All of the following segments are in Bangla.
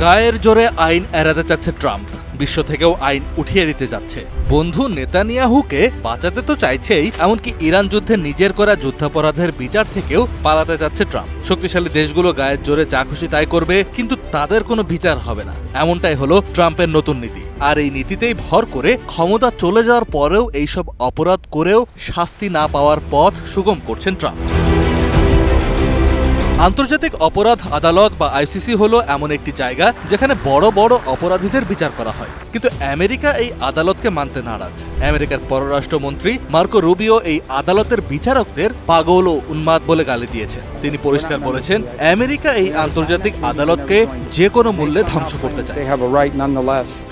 গায়ের জোরে আইন এড়াতে চাচ্ছে ট্রাম্প, বিশ্ব থেকেও আইন উঠিয়ে দিতে যাচ্ছে। বন্ধু নেতানিয়াহুকে বাঁচাতে তো চাইছেই, এমনকি ইরান যুদ্ধে নিজের করা যুদ্ধাপরাধের বিচার থেকেও পালাতে যাচ্ছে ট্রাম্প। শক্তিশালী দেশগুলো গায়ের জোরে যা খুশি তাই করবে, কিন্তু তাদের কোনো বিচার হবে না, এমনটাই হলো ট্রাম্পের নতুন নীতি। আর এই নীতিতেই ভর করে ক্ষমতা চলে যাওয়ার পরেও এইসব অপরাধ করেও শাস্তি না পাওয়ার পথ সুগম করছেন ট্রাম্প। আন্তর্জাতিক অপরাধ আদালত বা আইসিসি হলো এমন একটি জায়গা যেখানে বড় বড় অপরাধীদের বিচার করা হয়, কিন্তু আমেরিকা এই আদালতকে মানতে নারাজ। আমেরিকার পররাষ্ট্রমন্ত্রী মার্কো রুবিও এই আদালতের বিচারকদের পাগল ও উন্মাদ বলে গালি দিয়েছেন। তিনি পরিষ্কার বলেছেন, আমেরিকা এই আন্তর্জাতিক আদালতকে যে কোনো মূল্যে ধ্বংস করতে চায়।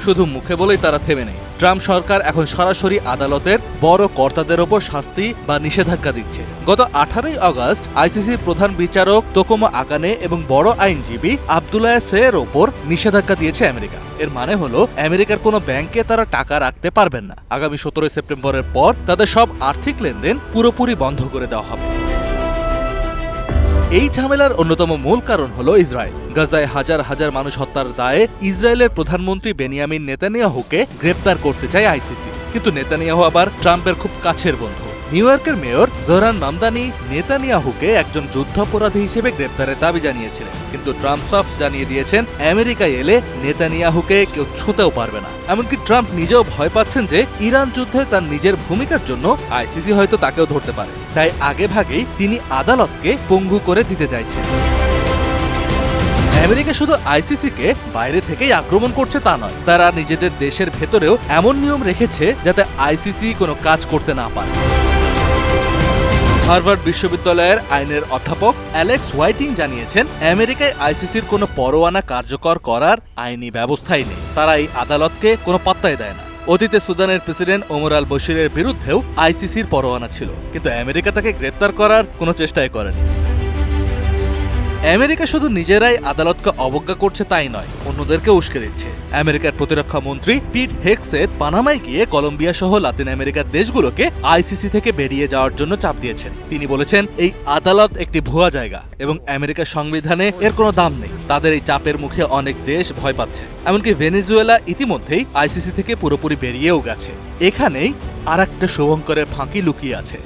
শুধু মুখে বলেই তারা থেমে নেই। ট্রাম্প সরকার এখন সরাসরি আদালতের বড় কর্তাদের ওপর শাস্তি বা নিষেধাজ্ঞা দিচ্ছে। গত 18 আগস্ট আইসিসির প্রধান বিচারক তোকোমো আকানে এবং বড় আইনজীবী আব্দুল্লাহ সের ওপর নিষেধাজ্ঞা দিয়েছে আমেরিকা। এর মানে হলো আমেরিকার কোনো ব্যাংকে তারা টাকা রাখতে পারবেন না। আগামী 17 সেপ্টেম্বরের পর তাদের সব আর্থিক লেনদেন পুরোপুরি বন্ধ করে দেওয়া হবে। এই ঝামেলার অন্যতম মূল কারণ হলো ইসরায়েল। গাজায় হাজার হাজার মানুষ হত্যার দায়ে ইসরায়েলের প্রধানমন্ত্রী বেনিয়ামিন নেতানিয়াহুকে গ্রেপ্তার করতে চায় আইসিসি, কিন্তু নেতানিয়াহু আবার ট্রাম্পের খুব কাছের বন্ধু। নিউ ইয়র্কের মেয়র জোহরান মামদানি নেতানিয়াহুকে একজন যুদ্ধাপরাধী হিসেবে গ্রেপ্তারের দাবি জানিয়েছিলেন, কিন্তু ট্রাম্প সাফ জানিয়ে দিয়েছেন আমেরিকায় এলে নেতানিয়াহুকে কেউ ছুঁতেও পারবে না। এমনকি ট্রাম্প নিজেও ভয় পাচ্ছেন যে ইরান যুদ্ধে তার নিজের ভূমিকার জন্য আইসিসি হয়তো তাকেও ধরতে পারে, তাই আগেভাগেই তিনি আদালতকে পঙ্গু করে দিতে চাইছেন। আমেরিকা শুধু আইসিসিকে বাইরে থেকেই আক্রমণ করছে তা নয়, তারা নিজেদের দেশের ভেতরেও এমন নিয়ম রেখেছে যাতে আইসিসি কোনো কাজ করতে না পারে। হার্ভার্ড বিশ্ববিদ্যালয়ের আইনের অধ্যাপক অ্যালেক্স হোয়াইটিং জানিয়েছেন, আমেরিকায় আইসিসির কোনো পরোয়ানা কার্যকর করার আইনি ব্যবস্থাই নেই। তারা এই আদালতকে কোনো পাত্তাই দেয় না। অতীতে সুদানের প্রেসিডেন্ট ওমর আল বশিরের বিরুদ্ধেও আইসিসির পরোয়ানা ছিল, কিন্তু আমেরিকা তাকে গ্রেপ্তার করার কোনো চেষ্টাই করেনি। আমেরিকা শুধু নিজেরাই আদালতকে অবজ্ঞা করছে তাই নয়, অন্যদেরকে উস্কে দিচ্ছে। আমেরিকার প্রতিরক্ষা মন্ত্রী পিট হেগসেথ পানামায় গিয়ে কলম্বিয়া সহ লাতিন আমেরিকার দেশগুলোকে আইসিসি থেকে বেরিয়ে যাওয়ার জন্য চাপ দিয়েছেন। তিনি বলেছেন, এই আদালত একটি ভুয়া জায়গা এবং আমেরিকার সংবিধানে এর কোনো দাম নেই। তাদের এই চাপের মুখে অনেক দেশ ভয় পাচ্ছে, এমনকি ভেনেজুয়েলা ইতিমধ্যেই আইসিসি থেকে পুরোপুরি বেরিয়েও গেছে। এখানেই আরেকটা শুভঙ্করের ফাঁকি লুকিয়ে আছে।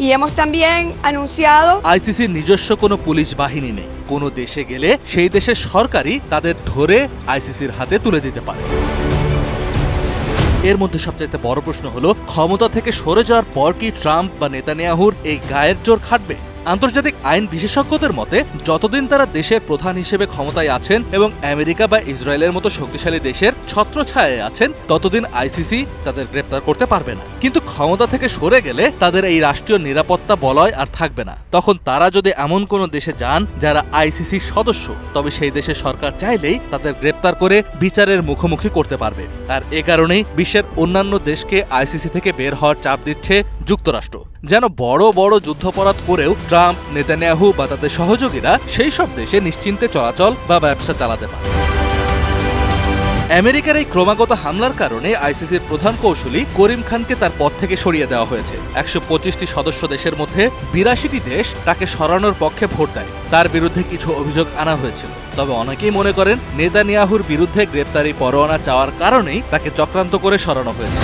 আইসিসির নিজস্ব কোনো পুলিশ বাহিনী নেই। কোনো দেশে গেলে সেই দেশের সরকারই তাদের ধরে আইসিসির হাতে তুলে দিতে পারে। এর মধ্যে সবচাইতে বড় প্রশ্ন হলো, ক্ষমতা থেকে সরে যাওয়ার পর কি ট্রাম্প বা নেতানিয়াহুর এই গায়ের জোর খাটবে? আন্তর্জাতিক আইন বিশেষজ্ঞদের মতে, যতদিন তারা দেশের প্রধান হিসেবে ক্ষমতায় আছেন এবং আমেরিকা বা ইসরায়েলের মতো শক্তিশালী দেশের ছত্রছায়ায় আছেন, ততদিন আইসিসি তাদের গ্রেপ্তার করতে পারবে না। কিন্তু ক্ষমতা থেকে সরে গেলে তাদের এই রাষ্ট্রীয় নিরাপত্তা বলয় আর থাকবে না। তখন তারা যদি এমন কোনো দেশে যান যারা আইসিসির সদস্য, তবে সেই দেশের সরকার চাইলেই তাদের গ্রেপ্তার করে বিচারের মুখোমুখি করতে পারবে। আর এ কারণেই বিশ্বের অন্যান্য দেশকে আইসিসি থেকে বের হওয়ার চাপ দিচ্ছে যুক্তরাষ্ট্র, যেন বড় বড় যুদ্ধাপরাধ করেও ট্রাম্প, নেতানিয়াহু বা তাদের সহযোগীরা সেই সব দেশে নিশ্চিন্তে চলাচল বা ব্যবসা চালাতে পারে। আমেরিকার এই ক্রমাগত হামলার কারণে আইসিসির প্রধান কৌশলী করিম খানকে তার পদ থেকে সরিয়ে দেওয়া হয়েছে। 125টি সদস্য দেশের মধ্যে 82টি দেশ তাকে সরানোর পক্ষে ভোট দেয়। তার বিরুদ্ধে কিছু অভিযোগ আনা হয়েছিল, তবে অনেকেই মনে করেন নেতানিয়াহুর বিরুদ্ধে গ্রেপ্তারি পরোয়ানা চাওয়ার কারণেই তাকে চক্রান্ত করে সরানো হয়েছে।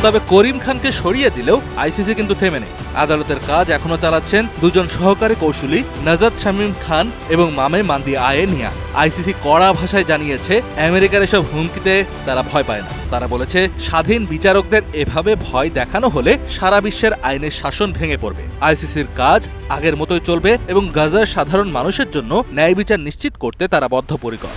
তবে করিম খানকে সরিয়ে দিলেও আইসিসি কিন্তু থেমে নেই। আদালতের কাজ এখনো চালাচ্ছেন দুজন সহকারী কৌশলী নাজাদ শামীম খান এবং মামে মান্দি আয়ে নিয়া। আইসিসি কড়া ভাষায় জানিয়েছে, আমেরিকার এসব হুমকিতে তারা ভয় পায় না। তারা বলেছে, স্বাধীন বিচারকদের এভাবে ভয় দেখানো হলে সারা বিশ্বের আইনের শাসন ভেঙে পড়বে। আইসিসির কাজ আগের মতোই চলবে এবং গাজার সাধারণ মানুষের জন্য ন্যায় বিচার নিশ্চিত করতে তারা বদ্ধপরিকর।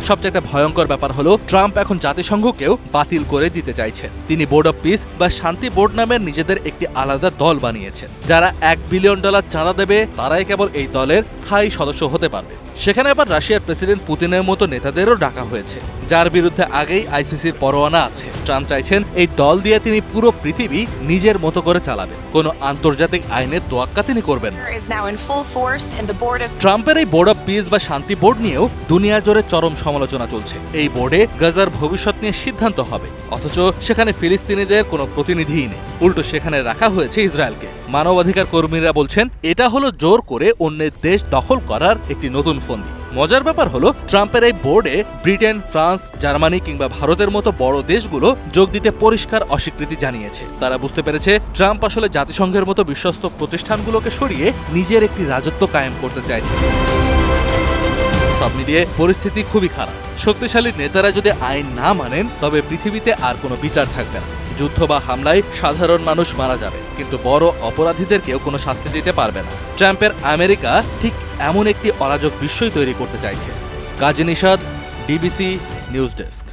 সবচাইতে ভয়ঙ্কর ব্যাপার হলো, ট্রাম্প এখন জাতিসংঘকেও বাতিল করে দিতে চাইছেন। তিনি বোর্ড অব পিস বা শান্তি বোর্ড নামের নিজেদের একটি আলাদা দল বানিয়েছেন। যারা $1 বিলিয়ন চাঁদা দেবে, তারাই কেবল এই দলের স্থায়ী সদস্য হতে পারবে। সেখানে আবার রাশিয়ার প্রেসিডেন্ট পুতিনের মতো নেতাদেরও ডাকা হয়েছে, যার বিরুদ্ধে আগেই আইসিসির পরোয়ানা আছে। ট্রাম্প চাইছেন এই দল দিয়ে তিনি পুরো পৃথিবী নিজের মতো করে চালাবেন, কোনো আন্তর্জাতিক আইনের তোয়াক্কা তিনি করবেন না। ট্রাম্পের এই বোর্ড অব পিস বা শান্তি বোর্ড নিয়েও দুনিয়া জুড়ে চরম সমালোচনা চলছে। এই বোর্ডে গাজার ভবিষ্যৎ নিয়ে সিদ্ধান্ত হবে, অথচ সেখানে ফিলিস্তিনিদের কোনো প্রতিনিধিই নেই। উল্টো সেখানে রাখা হয়েছে ইসরায়েলকে। মানবাধিকার কর্মীরা বলছেন, এটা হলো জোর করে অন্যের দেশ দখল করার একটি নতুন ফন্দি। মজার ব্যাপার হলো ট্রাম্পের এই বোর্ডে ব্রিটেন, ফ্রান্স, জার্মানি কিংবা ভারতের মতো বড় দেশগুলো যোগ দিতে পরিষ্কার অস্বীকৃতি জানিয়েছে। তারা বুঝতে পেরেছে ট্রাম্প আসলে জাতিসংঘের মতো বিশ্বস্ত প্রতিষ্ঠানগুলোকে সরিয়ে নিজের একটি রাজত্ব কায়েম করতে চাইছে। সব মিলিয়ে পরিস্থিতি খুবই খারাপ। শক্তিশালী নেতারা যদি আইন না মানেন তবে পৃথিবীতে আর কোনো বিচার থাকবে না। যুদ্ধ বা হামলায় সাধারণ মানুষ মারা যাবে, কিন্তু বড় অপরাধীদের কেউ কোনো শাস্তি দিতে পারবে না। ট্রাম্পের আমেরিকা ঠিক এমন একটি অরাজক বিশ্বই তৈরি করতে চাইছে। কাজী নিশাদ, ডিবিসি নিউজ ডেস্ক।